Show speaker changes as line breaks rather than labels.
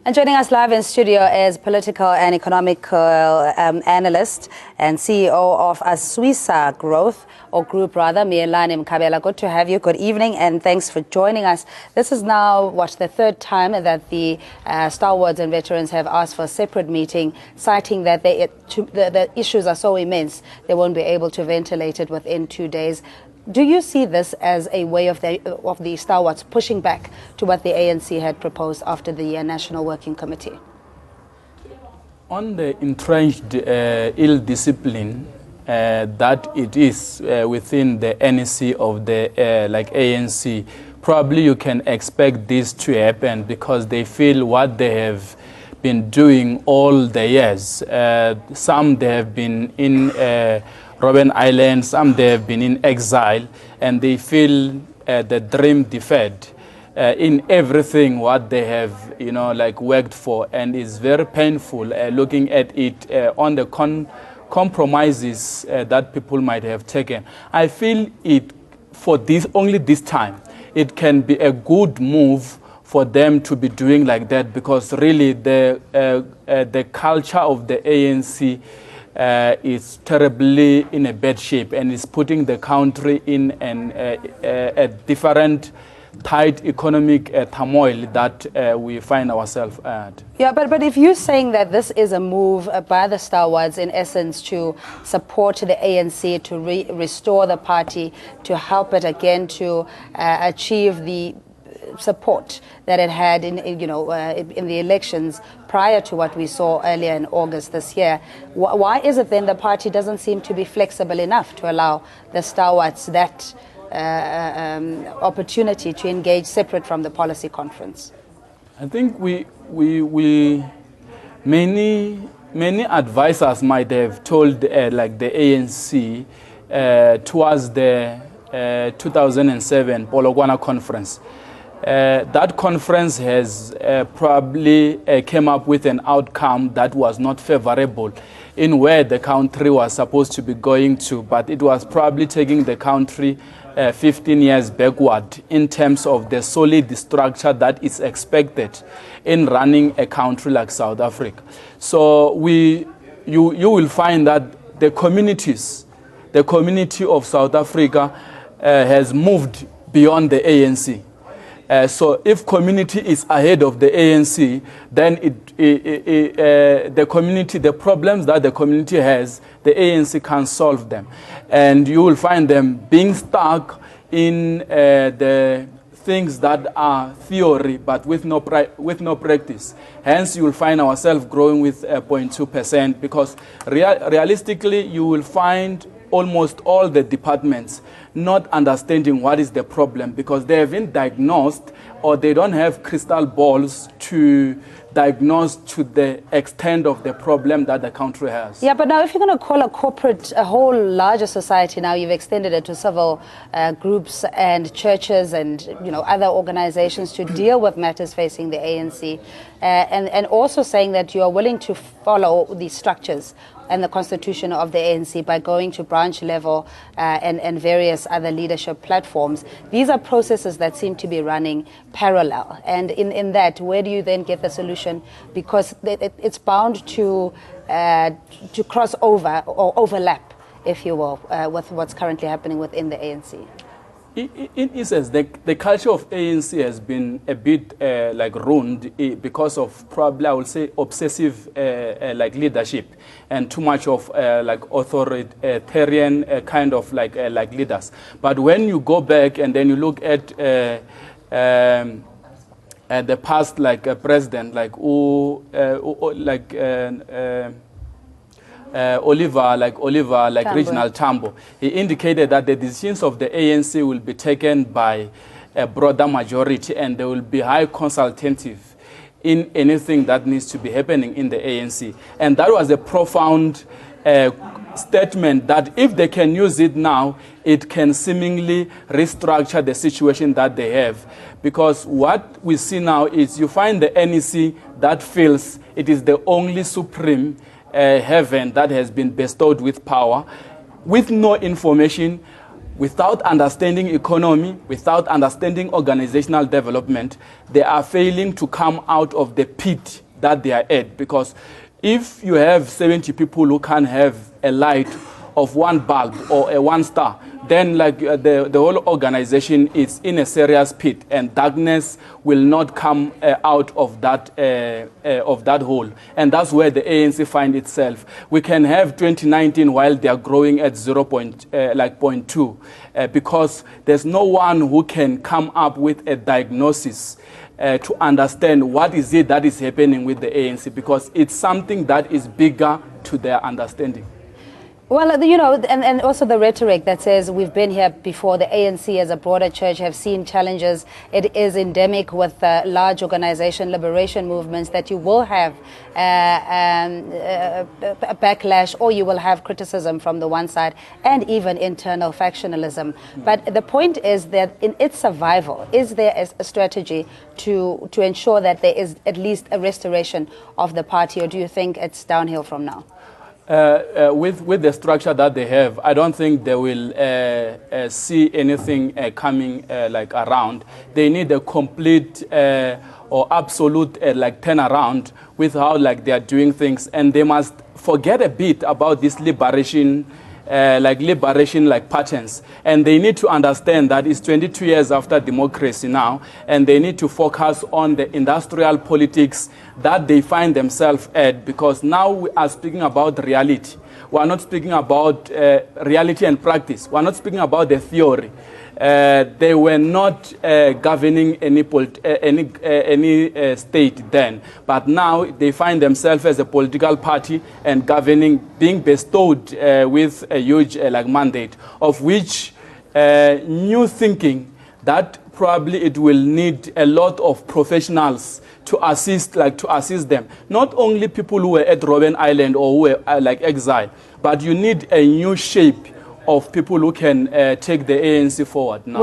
And joining us live in studio is political and economic analyst and CEO of Aswisa Growth, or Group rather, Meilani Mkhabela. Good to have you. Good evening, and thanks for joining us. This is now, the third time that the stalwarts and veterans have asked for a separate meeting, citing that the issues are so immense, they won't be able to ventilate it within 2 days. Do you see this as a way of the stalwarts pushing back to what the ANC had proposed after the National Working Committee?
On the entrenched ill discipline that it is within the NEC of the ANC, probably you can expect this to happen because they feel what they have been doing all the years. Some they have been in Robben Island, some they have been in exile, and they feel the dream deferred in everything what they have, worked for, and it's very painful looking at it on the compromises that people might have taken. I feel it for only this time, it can be a good move for them to be doing like that, because really the culture of the ANC is terribly in a bad shape and is putting the country in a different tight economic turmoil that we find ourselves at.
Yeah, but if you're saying that this is a move by the stalwarts in essence to support the ANC, to restore the party, to help it again to achieve the support that it had in the elections prior to what we saw earlier in August this year, why is it then the party doesn't seem to be flexible enough to allow the stalwarts that opportunity to engage separate from the policy conference?
I think many advisors might have told the ANC towards the 2007 Polokwane conference. That conference has probably came up with an outcome that was not favorable in where the country was supposed to be going to, but it was probably taking the country 15 years backward in terms of the solid structure that is expected in running a country like South Africa. So you will find that the community of South Africa has moved beyond the ANC. So if community is ahead of the ANC, then the problems that the community has, the ANC can solve them. And you will find them being stuck in the things that are theory, but with no practice. Hence, you will find ourselves growing with 0.2%, because realistically, you will find almost all the departments not understanding what is the problem, because they haven't diagnosed, or they don't have crystal balls to diagnose to the extent of the problem that the country has.
Yeah, but now if you're going to call a whole larger society, now you've extended it to several groups and churches and other organizations to deal with matters facing the ANC, and also saying that you are willing to follow the structures and the constitution of the ANC by going to branch level and various other leadership platforms. These are processes that seem to be running parallel. And in that, where do you then get the solution? Because it's bound to cross over or overlap, if you will, with what's currently happening within the ANC.
In essence, the culture of ANC has been a bit ruined because of probably, I would say, obsessive leadership and too much of authoritarian kind of leaders. But when you go back and then you look at the past president Oliver
Tambo.
Reginald Tambo, he indicated that the decisions of the ANC will be taken by a broader majority, and there will be high consultative in anything that needs to be happening in the ANC. And that was a profound statement that if they can use it now, it can seemingly restructure the situation that they have. Because what we see now is you find the NEC that feels it is the only supreme heaven that has been bestowed with power, with no information, without understanding economy, without understanding organizational development, they are failing to come out of the pit that they are at. Because if you have 70 people who can have a light of one bulb or a one star, then like the whole organization is in a serious pit, and darkness will not come out of that hole. And that's where the ANC find itself. We can have 2019 while they are growing at 0.2, because there's no one who can come up with a diagnosis to understand what is it that is happening with the ANC, because it's something that is bigger to their understanding.
Well, you know, and also the rhetoric that says we've been here before. The ANC as a broader church have seen challenges. It is endemic with large organization liberation movements that you will have a backlash, or you will have criticism from the one side, and even internal factionalism. But the point is that in its survival, is there a strategy to ensure that there is at least a restoration of the party, or do you think it's downhill from now?
With the structure that they have, I don't think they will see anything coming like around. They need a complete or absolute like turnaround with how like they are doing things, and they must forget a bit about this liberation patterns, and they need to understand that it's 22 years after democracy now, and they need to focus on the industrial politics that they find themselves at, because now we are speaking about reality. We are not speaking about reality and practice. We are not speaking about the theory. They were not governing any state then, but now they find themselves as a political party and governing, being bestowed with a huge mandate, of which new thinking that probably it will need a lot of professionals to assist them. Not only people who were at Robben Island or who were exiled, but you need a new shape of people who can take the ANC forward now.